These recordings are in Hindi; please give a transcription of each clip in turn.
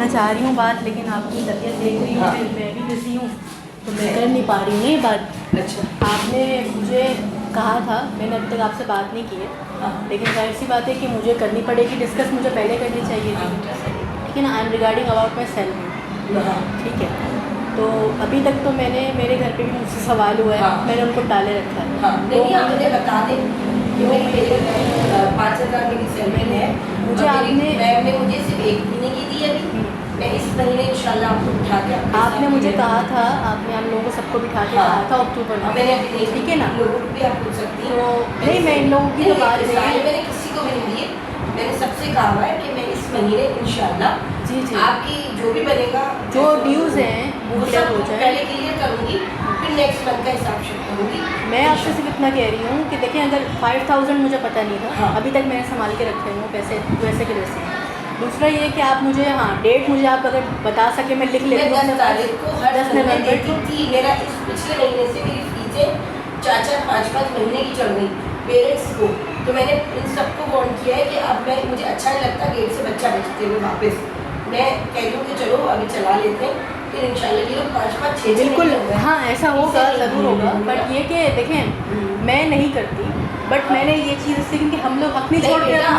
करना चाह रही हूँ बात, लेकिन आपकी तबीयत देख रही हूँ, फिर मैं भी बिजी हूँ तो मैं कर नहीं पा रही हूँ ये बात। अच्छा, आपने मुझे कहा था, मैंने अभी तक आपसे बात नहीं की है, लेकिन जाहिर सी बात है कि मुझे करनी पड़ेगी डिस्कस, मुझे पहले करनी चाहिए थी, लेकिन I am regarding about my self. ठीक है, तो अभी तक तो मेरे घर पे भी मुझसे सवाल हुआ है, मैंने उनको टाले रखा है। नहीं आपने बता दें कि मेरी 5,000 मेरी सैलरी है, मुझे आपने मुझे सिर्फ 1 महीने की दी अभी, मैं इस महीने इंशाल्लाह आपको उठा के आपने मुझे कहा था, आपने हम लोगों को सबको बिठा के कहा था अक्टूबर में, मैंने अभी नहीं, ठीक है ना, लोगों को भी आप पूछ सकती हैं। तो नहीं मैं इन लोगों की तो बात नहीं, मैंने किसी को भी नहीं दिए, मैंने सबसे कहा है कि मैं इस महीने इंशाल्लाह जी जी आपकी जो भी बनेगा, जो ड्यूज़ हैं वो सब हो जाए, पहले क्लियर करूँगी, फिर नेक्स्ट मंथ का हिसाब शेयर करूँगी। मैं आपसे सिर्फ इतना कह रही हूँ कि देखें, अगर 5,000 मुझे पता नहीं था, अभी तक मैंने संभाल के रखे हुए पैसे वैसे के वैसे। दूसरा ये कि आप मुझे डेट मुझे आप अगर बता सके, मैं लिख लेती हूँ 10 तारीख को हर 10 नवंबर को थी। मेरा इस पिछले महीने से मेरी फीसें 4-4, 5-5 महीने की चल रही पेरेंट्स को, तो मैंने इन सबको वार्न किया है कि अब मुझे अच्छा नहीं लगता गेट से बच्चा भेजते हुए वापस, मैं कह रही हूँ कि चलो अभी चला लेते हैं, फिर इंशाल्लाह ये लोग 5-5-6 बिल्कुल, हाँ ऐसा होगा, ज़रूर होगा, बट ये कि देखें मैं नहीं करती, बट मैंने ये चीज़ इससे, क्योंकि हम लोग हक नहीं छोड़ते हैं ना,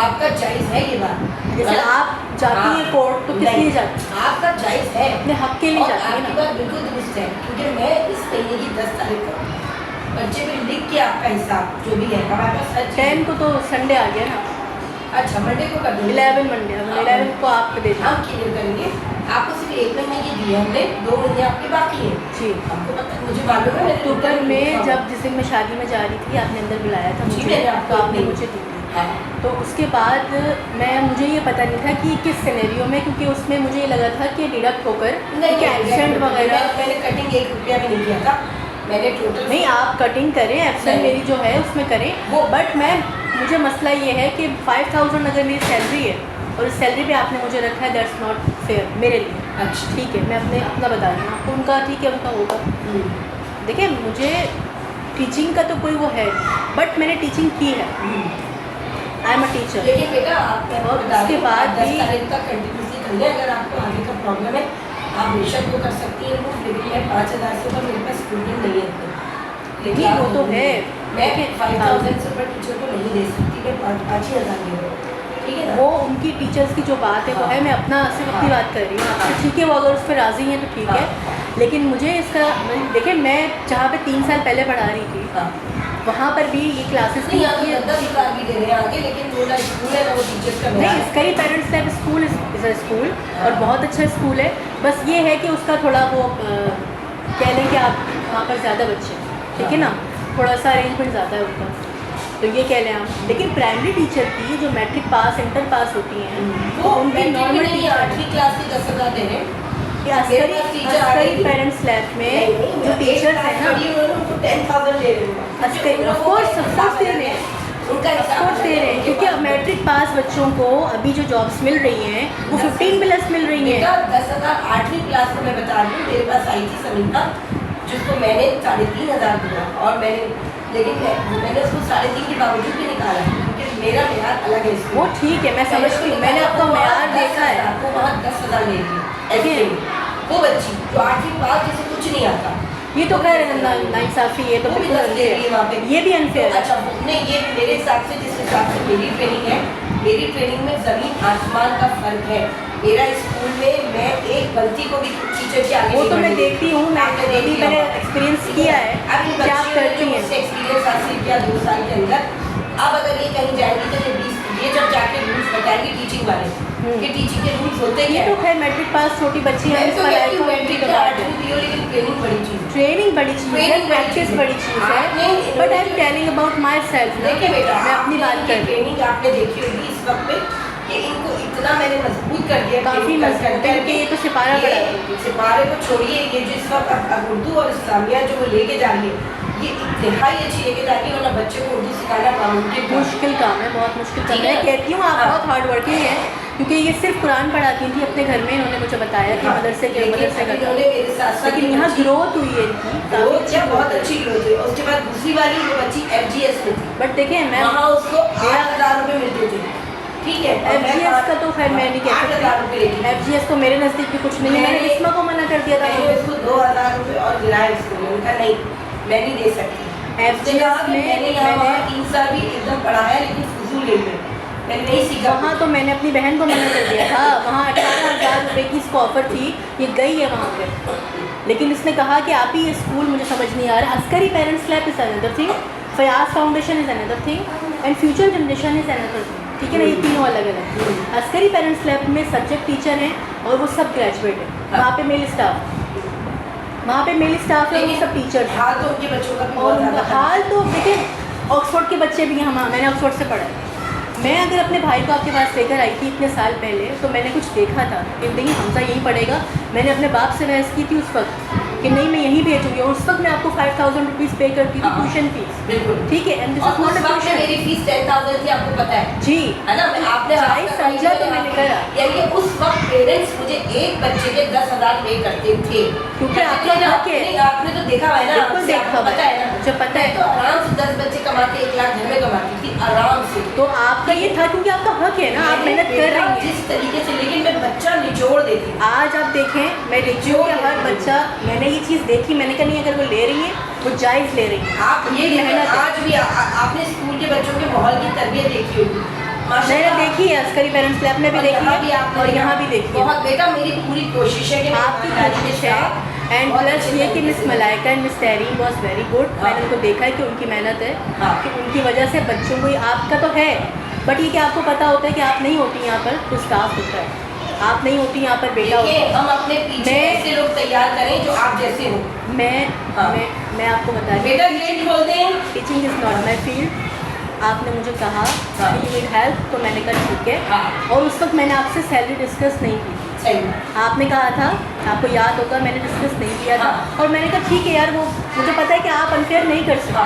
आपका जायज़ है ये बात, जैसे आप जाती हैं कोर्ट तो किस लिए जाती हैं? आपका जायज़ है, अपने हक के लिए जाती है आपकी ना। बात बिल्कुल दुरुस्त है, क्योंकि मैं इस महीने की 10 तारीख को बच्चे पे लिख के आपका हिसाब जो भी है हमारे पास हर 10 को तो संडे आ गया ना, अच्छा मंडे को कर देंगे, 11 मंडे, 11 को आप दे दें। हम क्लियर करेंगे, आपको सिर्फ 1 महीने की दी है हमने, 2 महीने आपके बाकी हैं। जी, आपको पता, मुझे मालूम है, अक्टूबर में जब जिस दिन मैं शादी में जा रही थी, आपने अंदर बुलाया था जी, मुझे, मैंने तो आपको आपने नहीं। मुझे दी थी। हाँ, तो उसके बाद मुझे ये पता नहीं था कि किस सिनेरियो में, क्योंकि उसमें मुझे ये लगा था कि डिडक्ट होकर नहीं एब्सेंट वगैरह, मैंने कटिंग 1 रुपया भी नहीं किया था, मैंने टोटल नहीं आप कटिंग करें, एब्सेंट मेरी जो है उसमें करें वो, बट मुझे मसला ये है कि 5,000 अगर मेरी सैलरी है और इस सैलरी पे आपने मुझे रखा है, दैट्स नॉट फेयर मेरे लिए। अच्छा ठीक है, मैं अपना बता रही हूँ आपको, उनका ठीक है, उनका होगा। देखिए मुझे टीचिंग का तो कोई वो है, बट मैंने टीचिंग की है, आई एम अ टीचर, लेकिन बेटा आप और उसके बाद 10 भी तारीख तक कंटिन्यूसली कर लें, अगर आपको आगे का प्रॉब्लम है आप बेशक वो कर सकती हैं, लेकिन मैं 5,000 से ऊपर मेरे पास स्टूडेंट नहीं है, लेकिन वो तो है, मैं 5,000 से ऊपर टीचर को नहीं दे सकती, मैं 5,000 दे रही हूँ, ठीक है ना। वो उनकी टीचर्स की जो बात है वो है, मैं सिर्फ अपनी बात कर रही हूँ आपसे, ठीक है, वो अगर उस पर राज़ी हैं तो ठीक है, लेकिन मुझे इसका देखिए, मैं जहाँ पे 3 साल पहले पढ़ा रही थी वहाँ पर भी ये क्लासेस नहीं यहाँ तो 10,000 भी दे रहे हैं आगे, लेकिन वो ना स्कूल है ना वो टीचर्स का नहीं, इसका ही parents lab school is a school और बहुत अच्छा स्कूल है, बस ये है कि उसका थोड़ा वो कह लें कि आप वहाँ पर ज़्यादा बच्चे, ठीक है ना, थोड़ा सा अरेंजमेंट ज़्यादा है उनका, तो ये कह लें आप। लेकिन प्राइमरी टीचर की जो मैट्रिक पास, इंटर पास होती हैं, वो उनकी नॉर्मल नहीं 8वीं क्लास की 10,000 दे रहे हैं, अस्करी पेरेंट्स लैब में जो टीचर्स हैं ना, उनको 10,000 ले रहे हैं, अस्करी ऑफ कोर्स दे रहे हैं, उनका सपोर्ट दे रहे हैं, क्योंकि अब मैट्रिक पास बच्चों को अभी जो जॉब्स मिल रही हैं वो 15+ मिल रही हैं। 10,000 8वीं क्लास में मैं बता रही हूँ, मेरे पास आई थी समीक्षा जिसको मैंने 3,500 दिया, और लेकिन मैंने उसको 3.5 के बावजूद भी निकाला, क्योंकि मेरा मेयार अलग है इसको। वो ठीक है, मैं समझती हूँ, मैंने आपका मेयार देखा है, आपको वहाँ 10,000 ले ली वो बच्ची जो 8वीं पास जिसे कुछ नहीं आता, ये तो खैर नाइंसाफी, ये तो बिल्कुल अनफेयर है, ये भी अनफेयर है। अच्छा नहीं, ये मेरे हिसाब से जिस हिसाब से मेरी ट्रेनिंग है, मेरी ट्रेनिंग में ज़मीन आसमान का फर्क है, मेरा स्कूल में मैं एक गलती को भी टीचर के आगे वो तो मैं देखती हूँ, मैंने एक्सपीरियंस किया है, क्या आप करती हैं एक्सपीरियंस हासिल किया 2 साल के अंदर, अब अगर ये कहीं जाएगी तो ये जब जाके रूल्स बताएंगी टीचिंग वाले कि टीचिंग के रूल्स होते हैं, ये तो खैर मैट्रिक पास छोटी बच्ची है, ट्रेनिंग बड़ी चीज़ है, ट्रेनिंग बड़ी चीज़ है, प्रैक्टिस बड़ी चीज़ है, but I am telling about my self. देखिए बेटा, मैं अपनी बात कर रही हूँ, ट्रेनिंग आपने देखी होगी इस वक्त पे कि इनको इतना मैंने मजबूत कर दिया, काफ़ी मजबूत है, क्योंकि ये तो सिपारा पड़ा है, सिपारे को छोड़िए, ये जिस वक्त अब उर्दू और इस्लामिया जो वो लेके जा रही है, ये इंतहाई अच्छी लेके जा रही है, वरना बच्चे को उर्दू सिखाना नामुमकिन मुश्किल काम है, बहुत मुश्किल काम है। कहती हूँ आप बहुत हार्ड वर्किंग है, क्योंकि ये सिर्फ कुरान पढ़ाती थी अपने घर में, इन्होंने मुझे बताया कि मदरसे का, लेकिन यहाँ ग्रोथ हुई है इनकी, बहुत अच्छी ग्रोथ हुई। उसके बाद दूसरी वाली वो बच्ची FGS में थी, बट देखिए मैं वहाँ उसको 8,000 रुपये मिलते थे, ठीक है। FGS का तो खैर मैं नहीं कह 8,000 रुपये सकती, लेगी। FGS तो मेरे नज़दीक भी कुछ नहीं है, मैंने इसमा को मना कर दिया था। मैंने उसको 2,000 रुपये और गिराया इसको, उनका नहीं मैं नहीं दे सकती। FGS में मैंने यहाँ 3 साल भी एकदम पढ़ाया लेकिन फजूल नहीं में मैंने नहीं सीखा। वहाँ तो मैंने अपनी बहन को मना कर दिया था, वहाँ 18,000 रुपये की इसको ऑफ़र थी, ये गई है वहाँ पे, लेकिन इसने कहा कि आप ही ये स्कूल मुझे समझ नहीं आ रहा। Askari parents lab is another thing, Fayaz foundation is another thing and future generation is another thing, ठीक है ना, ये तीनों अलग अलग है। अस्करी पेरेंट्स लैब में सब्जेक्ट टीचर हैं और वो सब ग्रेजुएट है, वहाँ पे मेल स्टाफ है, वो सब टीचर हैं। हाल तो उनके बच्चों का भी और बहुत उनका ज़्यादा हाल तो देखिए, ऑक्सफोर्ड के बच्चे भी हैं, हम मैंने ऑक्सफोर्ड से पढ़ा है। मैं अगर अपने भाई को आपके पास लेकर आई थी इतने साल पहले, तो मैंने कुछ देखा था कि नहीं हमसा यहीं पढ़ेगा। मैंने अपने बाप से बहस की थी उस वक्त कि नहीं मैं यहीं भेजूँगी, और उस वक्त मैं आपको 5,000 रुपीज़ पे करती थी ट्यूशन फीस, बिल्कुल ठीक है। And this is not a tuition, मेरी फीस 10,000 थी, आपको पता है जी है ना। आपने चाहे समझा तो मैंने करा, यानी कि उस वक्त पेरेंट्स मुझे एक बच्चे के 10,000 पे करते थे, क्योंकि आपका हक है। आपने तो देखा है ना, बिल्कुल देखा, पता है ना, मुझे पता है। तो आराम से 10 बच्चे कमा के 1 लाख घर में कमाती थी आराम से। तो आपका ये था क्योंकि आपका हक है ना, आप मेहनत कर रही हैं जिस तरीके से, लेकिन मैं बच्चा निचोड़ देती थी। आज आप देखें, मैं देखती हूँ कि हर बच्चा, मैंने ये चीज़ देखी, मैंने कहा नहीं अगर वो ले रही है वो जायज़ ले रही है, आप ये मेहनत है। आज भी आपने स्कूल के बच्चों के माहौल की तरबियत देखी होगी, मैंने देखी है, अस्करी पेरेंट्स लैब में भी देखी है और यहाँ भी देखी है। बहुत बेटा मेरी पूरी कोशिश है कि आपकी कोशिश है, एंड प्लस ये कि miss Malaika and miss Tehreen was very good. मैंने उनको देखा है कि उनकी मेहनत है, कि उनकी वजह से बच्चों को, आपका तो है बट ये कि आपको पता होता है कि आप नहीं होती यहाँ पर तो स्टाफ होता है, आप नहीं होती यहाँ पर बेटा होता है। हम अपने पीछे ऐसे लोग तैयार करें जो आप जैसे हो। मैं आपको बता रही बेटा गेट खोल दें, teaching is not my field. आपने मुझे कहा कि यू नीड हेल्प, तो मैंने कहा ठीक है, और उस वक्त मैंने आपसे सैलरी डिस्कस नहीं की। आपने कहा था, आपको याद होगा, मैंने डिस्कस नहीं किया था, और मैंने कहा ठीक है यार, वो मुझे पता है कि आप अनफेयर नहीं कर सकते,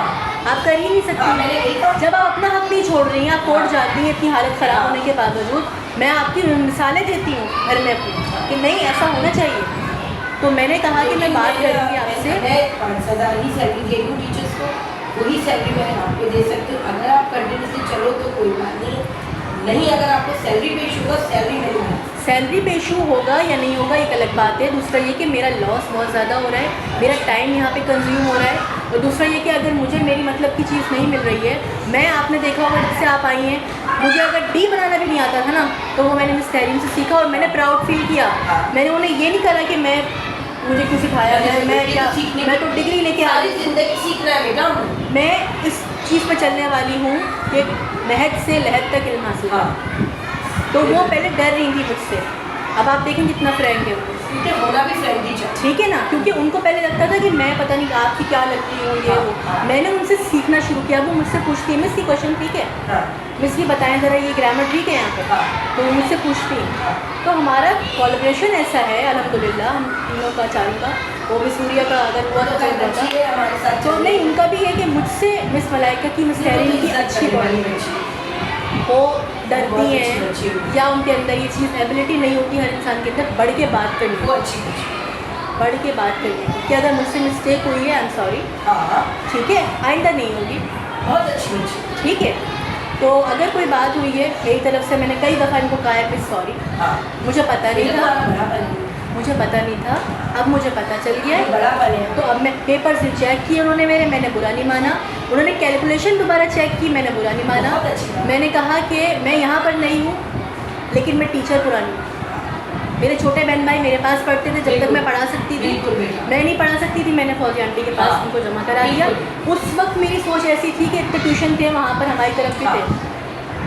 आप कर ही नहीं सकती। जब आप अपना हक नहीं छोड़ रही हैं, आप कोर्ट जाती हैं इतनी हालत ख़राब होने के बावजूद, मैं आपकी मिसालें देती हूँ घर में अपनी कि नहीं ऐसा होना चाहिए। तो मैंने कहा कि मैं बात करूँगी आपसे। मैं 5,000 ही सैलरी दे दूँ टीचर्स को, वही सैलरी मैं आपको दे सकती हूँ। अगर आप कंटिन्यूसली चलो तो कोई बात नहीं, अगर आपको सैलरी पे इशू होगा, सैलरी नहीं है। सैलरी पे इशू होगा या नहीं होगा एक अलग बात है। दूसरा ये कि मेरा लॉस बहुत ज़्यादा हो रहा है, मेरा टाइम यहाँ पे कंज्यूम हो रहा है, और दूसरा ये कि अगर मुझे मेरी मतलब की चीज़ नहीं मिल रही है, मैं, आपने देखा होगा जब से आप आई हैं, मुझे अगर डी बनाना भी नहीं आता था ना, तो वो मैंने मिस तहरीन से सीखा और मैंने प्राउड फील किया। मैंने उन्हें ये नहीं करा कि मुझे क्यों सिखाया गया, मैं तो डिग्री लेके आ रही, जिंदगी सीखना है बेटा। मैं इस चीज़ पर चलने वाली हूँ कि महक से लहद तक इल्म हासिल करूं। तो वो पहले डर रही थी मुझसे, अब आप देखें कितना फ्रेंक है वो, क्योंकि होना भी फ्रेंडली चाहिए, ठीक है ना, क्योंकि उनको पहले लगता था कि मैं पता नहीं आपकी क्या लगती हूँ ये वो। मैंने उनसे सीखना शुरू किया, वो मुझसे पूछती है मिस ये क्वेश्चन ठीक है, मिस ये बताएं ज़रा ये ग्रामर ठीक है यहाँ पे, तो वो मुझसे पूछती हैं। तो हमारा कोलैबोरेशन ऐसा है अल्हम्दुलिल्लाह, हम तीनों का, चारों का, वो भी सूर्या का अगर हुआ तो हमारे साथ। तो नहीं, उनका भी है कि मुझसे मिस मलाइका की, मिस तहरीन की अच्छी बॉन्डिंग, वो डरती हैं या उनके अंदर ये चीज़ एबिलिटी नहीं होती हर इंसान के अंदर बढ़ के बात करनी, वो अच्छी बढ़ के बात करनी कि अगर मुझसे मिस्टेक हुई है आई एम सॉरी, ठीक है, आइंदा नहीं होगी, बहुत अच्छी, ठीक है। तो अगर कोई बात हुई है मेरी तरफ से, मैंने कई दफ़ा इनको कहा है प्लीज़ सॉरी, मुझे पता नहीं था, अब मुझे पता चल गया है, तो अब मैं पेपर्स भी चेक किए उन्होंने मेरे, मैंने बुरा नहीं माना, उन्होंने कैलकुलेशन दोबारा चेक की, मैंने बुरा नहीं माना। मैंने कहा कि मैं यहाँ पर नहीं हूँ लेकिन मैं टीचर पुरानी हूँ, मेरे छोटे बहन भाई मेरे पास पढ़ते थे जब तक मैं पढ़ा सकती थी, मैं नहीं पढ़ा सकती थी, मैंने फौजी आंटी के पास उनको जमा करा लिया। उस वक्त मेरी सोच ऐसी थी कि इतने ट्यूशन थे वहाँ पर हमारी तरफ भी थे,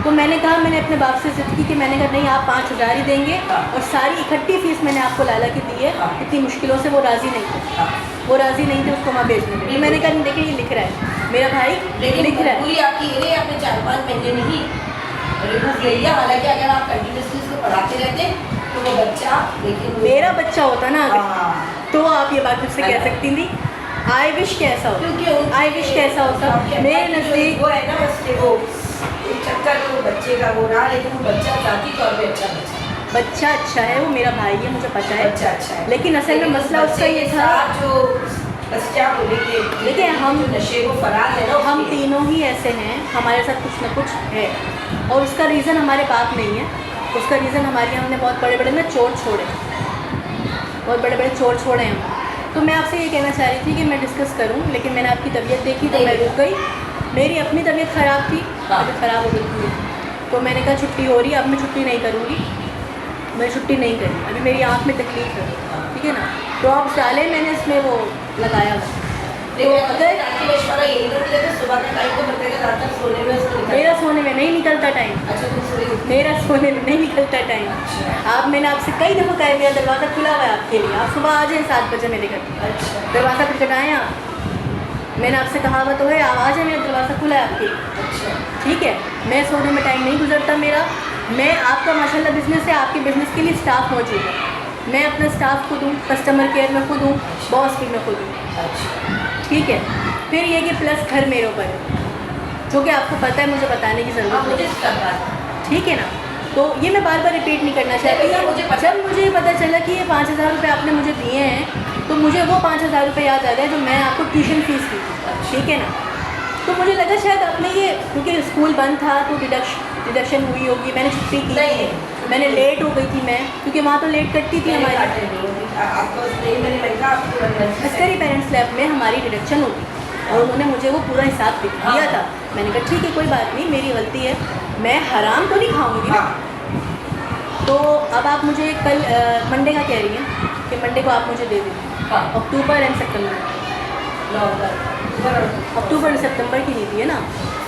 तो मैंने कहा, मैंने अपने बाप से जिद की कि मैंने कहा नहीं आप 5,000 ही देंगे, और सारी इकट्ठी फीस मैंने आपको लाला की दी है। इतनी मुश्किलों से वो राज़ी नहीं थे, वो राज़ी नहीं थे उसको वहाँ भेजने के लिए। मैंने कहा देखिए ये लिख रहा है मेरा भाई, लिख रहा है, पूरी आपकी ये आपने 4-5 महीने नहीं रिमूव ले लिया, हालांकि अगर आप कंटिन्यूसली इसको पढ़ाते रहते तो वो बच्चा, लेकिन मेरा बच्चा होता ना तो आप ये बात मुझसे कह सकती थी। आई विश कैसा होता, क्योंकि आई विश कैसा होता मेरे नज़दीक, वो है ना बस वो चक्कर वो बच्चे का वो रहा, लेकिन वो बच्चा जाती तौर पे बच्चा अच्छा है, वो मेरा भाई है, मुझे पता है, बच्चा अच्छा है, लेकिन असल में मसला उसका ये था जो बस क्या बोले कि देखिए, हम जो नशे को फरार है ना, हम उसके- तीनों ही ऐसे हैं, हमारे साथ कुछ ना कुछ है, और उसका रीज़न हमारे बाप नहीं है, उसका रीज़न हमारे हमने बहुत बड़े बड़े ना चोर छोड़े, बहुत बड़े बड़े चोर छोड़े हैं हम। तो मैं आपसे ये कहना चाह रही थी कि मैं डिस्कस करूं, लेकिन मैंने आपकी तबीयत देखी तो मैं रुक गई। मेरी अपनी तबीयत ख़राब थी, तबीयत ख़राब हो गई थी, तो मैंने कहा छुट्टी हो रही है, अब मैं छुट्टी नहीं करूँगी, मैं छुट्टी नहीं करी, अभी मेरी आँख में तकलीफ़ है, ठीक है ना। ड्रॉप्स डाले मैंने, इसमें वो लगाया हुआ। तो अगर रात की मशवरा यही तो मिले तो सुबह का टाइम तो बताएगा, रात तक सोने में उसको निकल- मेरा सोने में नहीं निकलता टाइम, अच्छा तुम सोई हो? मेरा सोने में नहीं निकलता टाइम। अच्छा आप, मैंने आपसे कई दफ़ा कहा है मेरा दरवाज़ा खुला हुआ है आपके लिए, आप सुबह आ जाएँ 7 बजे मेरे घर, अच्छा दरवाज़ा खटखटाएँ आप, मैंने आपसे कहा हुआ तो है, आप आ जाए, मेरा दरवाज़ा खुला है आपके लिए, अच्छा ठीक है। मैं सोने में टाइम नहीं गुजरता मेरा, मैं आपका माशाल्लाह बिज़नेस है, आपके बिज़नेस के लिए स्टाफ मौजूद है, मैं अपना स्टाफ खुद हूँ, कस्टमर केयर में खुद हूँ, बॉस भी मैं खुद हूँ, अच्छा ठीक है। फिर ये कि प्लस घर मेरे ऊपर है, जो कि आपको पता है, मुझे बताने की हाँ ज़रूरत मुझे नहीं, सब बात ठीक है ना। तो ये मैं बार बार रिपीट नहीं करना चाहती। भैया, मुझे पता- जब मुझे पता चला कि ये 5,000 रुपये आपने मुझे दिए हैं, तो मुझे वो 5,000 रुपये याद आ गए जो मैं आपको ट्यूशन फीस दी थी, ठीक है ना। तो मुझे लगा शायद आपने ये, क्योंकि स्कूल बंद था तो डिडक्शन हुई होगी, मैंने छुट्टी की नहीं, थी, मैंने लेट हो गई थी मैं, क्योंकि वहाँ तो लेट कटती थी मैंने हमारी, काटे नहीं होती। आपको नहीं मैंने कहा आपको अस्करी पेरेंट्स लैब में हमारी डिडक्शन होती, और उन्होंने मुझे वो पूरा हिसाब दिया था। मैंने कहा ठीक है कोई बात नहीं, मेरी गलती है, मैं हराम तो नहीं खाऊंगी ना। हाँ तो अब आप मुझे कल मंडे का कह रही हैं कि मंडे को आप मुझे दे दें, हाँ अक्टूबर एंड सितंबर, अक्टूबर और सितंबर की नहीं दी है ना,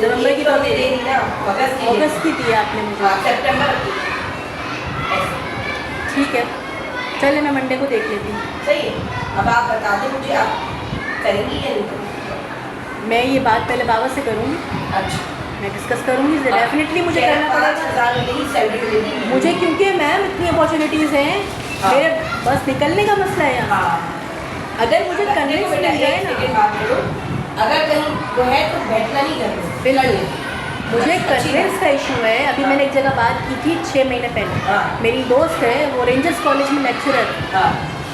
नवंबर की तो दे दी ना, अगस्त की दी है आपने मुझे, हाँ सितंबर ऐसे ठीक है। चले मैं मंडे को देख लेती हूँ। सही है। अब आप बता दें मुझे, आप करेंगी या नहीं करेंगी? मैं ये बात पहले बाबा से करूँगी, अच्छा मैं डिस्कस करूँगी, डेफिनेटली मुझे करना पड़ेगा 5,000 नहीं सैलरी मिलेगी मुझे, क्योंकि मैम इतनी अपॉर्चुनिटीज़ हैं, हाँ। मेरे बस निकलने का मसला है यहाँ। हाँ अगर मुझे कन्विंस मिल जाए ना, बात करो, अगर कहीं वो है तो बैठना नहीं करना, बिल्कुल। मुझे अच्छी कन्विंस का इशू है। अभी हाँ। मैंने एक जगह बात की थी 6 महीने पहले, हाँ मेरी दोस्त है, वो रेंजर्स कॉलेज में लेक्चरर है, हाँ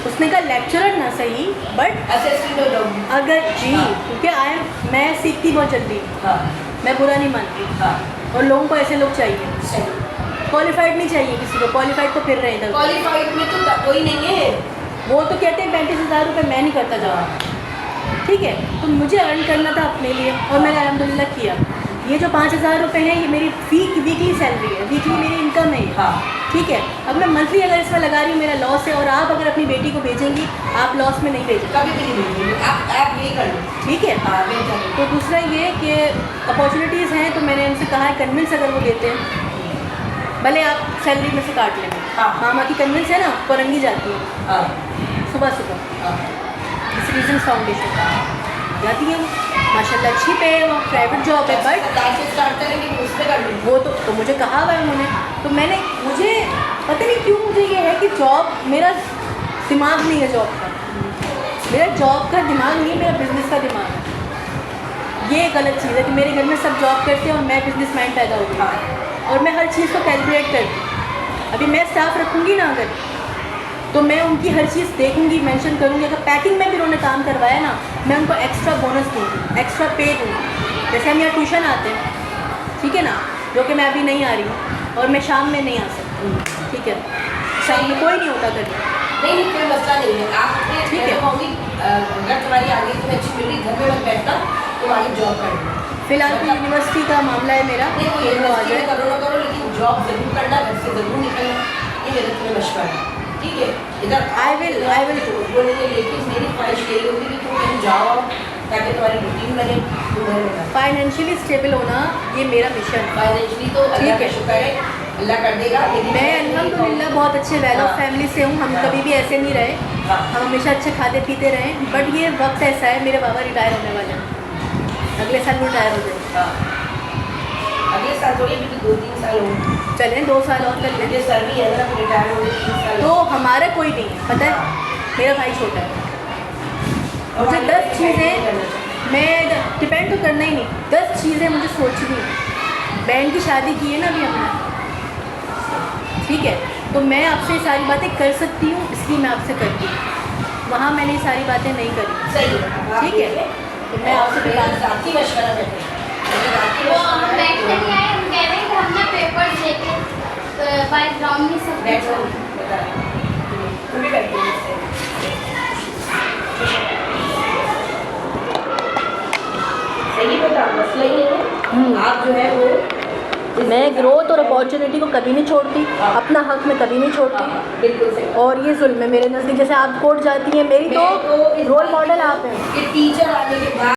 उसने कहा लेक्चरर ना सही बट असिस्टेंट हो जाऊंगी। अगर जी, हाँ। क्योंकि मैं सीखती बहुत जल्दी, हाँ मैं बुरा नहीं मानती, हाँ और लोगों को ऐसे लोग चाहिए, सही। क्वालिफाइड नहीं चाहिए किसी को, क्वालिफाइड तो फिर रहे इधर। क्वालिफाइड में तो कोई नहीं है। वो तो कहते हैं 35,000 रुपये मैं नहीं करता जॉब, ठीक है। तो मुझे अर्न करना था अपने लिए, और मैंने अल्हम्दुलिल्लाह किया। ये जो 5,000 रुपये हैं, ये मेरी वीकली सैलरी है, वीकली मेरी इनकम है, हाँ ठीक है। अब मैं मंथली अगर इसमें लगा रही हूँ, मेरा लॉस है, और आप अगर अपनी बेटी को भेजेंगी, आप लॉस में नहीं भेजेंगे, कभी भी नहीं भेजेंगे, आप यही कर लो। ठीक है। हाँ बेहतर है। तो दूसरा ये कि अपॉर्चुनिटीज़ हैं, तो मैंने उनसे कहा है कन्विंस अगर वो देते हैं, भले आप सैलरी में से काट लेंगे। हाँ। मामा की कन्विंस है ना, वो रंगी जाती है हाँ सुबह सुबह, हाँ इस रीजन फाउंडेशन जाती है वो, माशाल्लाह अच्छी पे है, वो प्राइवेट जॉब है, बट सरकार से स्टार्ट करेंगे तो उसमें कर लेंगे। वो तो मुझे कहा हुआ है उन्होंने, तो मैंने, मुझे पता नहीं क्यों मुझे ये है कि जॉब, मेरा दिमाग नहीं है जॉब का, मेरा जॉब का दिमाग नहीं है, मेरा बिजनेस का दिमाग है। ये गलत चीज़ है कि मेरे घर में सब जॉब करते हैं और मैं बिजनेस मैन पैदा हो गई, हाँ और मैं हर चीज़ को कैलकुलेट करती हूँ। अभी मैं स्टाफ रखूँगी ना अगर, तो मैं उनकी हर चीज़ देखूँगी, मेंशन करूँगी। अगर पैकिंग में भी उन्होंने काम करवाया ना, मैं उनको एक्स्ट्रा बोनस दूँगी, एक्स्ट्रा पे दूँगी। जैसे हम यहाँ ट्यूशन आते हैं, ठीक है ना, जो कि मैं अभी नहीं आ रही हूँ, और मैं शाम में नहीं आ सकती, ठीक है, शाम में कोई नहीं होता घर में। नहीं कोई मसला नहीं है। आप ठीक है। कहूँगी अगर तुम्हारी आगे तुम्हें अच्छी मिली, घर में मत बैठना, तुम आगे जॉब कर लो। फिलहाल तो यूनिवर्सिटी का मामला है मेरा, नहीं कोई ये वो आ यूनिवर्सिटी में जाए। करो ना करो, लेकिन जॉब जरूर करना, घर से जरूर निकलना, ये मेरा तुम्हें मशवरा है, ठीक है। इधर I will do. बोलेंगे, लेकिन मेरी ख्वाहिश यही होगी कि तुम कहीं जाओ ताकि तुम्हारी रूटीन बने, तुम घर में रहो। फाइनेंशियली स्टेबल होना ये मेरा मिशन है। फाइनेंशियली तो अल्लाह ठीक का है। शुक्र है, अल्लाह कर देगा। लेकिन मैं अल्हम्दुलिल्लाह बहुत अच्छे वेल ऑफ हाँ। फैमिली से हूँ, हम हाँ। कभी भी ऐसे नहीं रहे, हाँ हम हमेशा अच्छे खाते पीते रहे, बट ये वक्त ऐसा है, मेरे बाबा रिटायर होने वाले हैं, अगले साल रिटायर हो जाए, हाँ अगले साल थोड़ी, अभी तो 2-3 साल हो चलें 2 साल और कर लें। मुझे सर भी है ना, रिटायर हो गए 3 साल। तो हमारा कोई नहीं है, पता है, मेरा भाई छोटा है, मुझे 10 चीज़ें, मैं डिपेंड तो करना ही नहीं, 10 चीज़ें मुझे सोचनी है। बहन की शादी की है ना अभी हमने, ठीक है, तो मैं आपसे ये सारी बातें कर सकती हूँ, इसलिए मैं आपसे करती हूँ। वहाँ मैंने ये सारी बातें नहीं करी। सही है, अब आप ठीक है। देखिए, तो मैं आपसे भी बात रात की मशवरा करते हैं। मैंने रात की वो हम मशवरा बैठ किया। नहीं आए, हम कह रहे हैं कि हमने पेपर्स लेके बैकग्राउंड में सब बैठो, कुछ बता रहे हैं। तुम भी बैठो इससे। सही बता, मसला ही नहीं है। आप जो है वो मैं ग्रोथ और अपॉर्चुनिटी को कभी नहीं छोड़ती, अपना हक मैं कभी नहीं छोड़ती। बिल्कुल सही। और ये जुल्म है मेरे नज़दीक। जैसे आप कोर्ट जाती हैं, मेरी तो रोल मॉडल आप हैं। कि टीचर आने के बाद